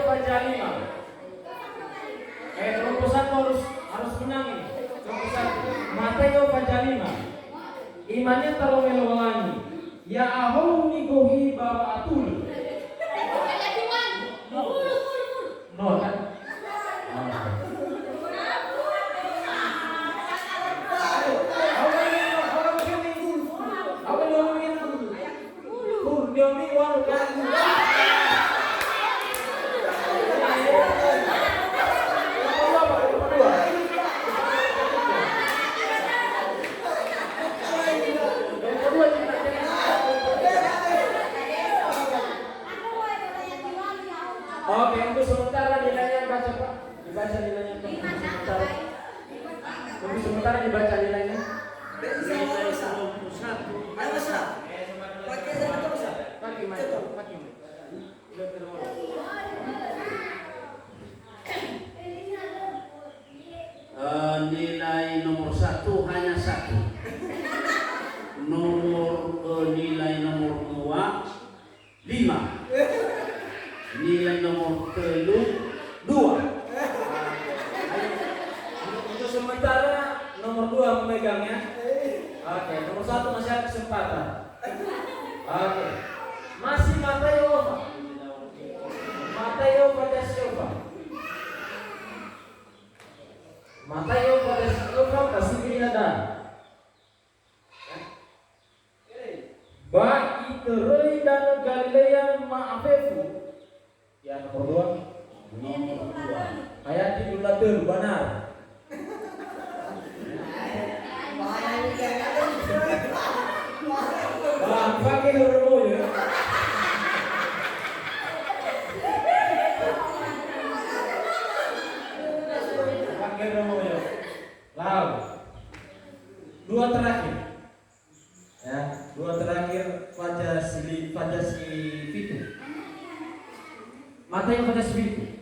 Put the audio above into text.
Fajalima. 21 harus menang ini. 21. Mateo Fajalima. Imannya taromelowangi. Ya ahong ni gohi bawa atul. No kan? Oke, untuk sementara nilainya baca Pak. Dibaca nilainya Pak. Untuk sementara dibaca nilainya. Nilai 91. Ayo Sa. Pakai jangan terus Sa. Pakai mic. Nilai nomor 1 hanya 1. Nilai nomor 2 5. Nilai nomor 3 2. Untuk sementara nomor 2 memegangnya. Oke, nomor 1 masih ada kesempatan. Oke. Masih Mateo pada siapa? Mateo pada siapa? Kasih pilihan. Bagi terei dan Galilea Maafefu. Ya nomor 2. Nomor 2. Ayat di Dulatur benar. Bang, pakai huruf ya. Pakai huruf ya. Lalu 2 terakhir. Ya, 2 terakhir Fajasi Fitu. Mata yang pada Fitu.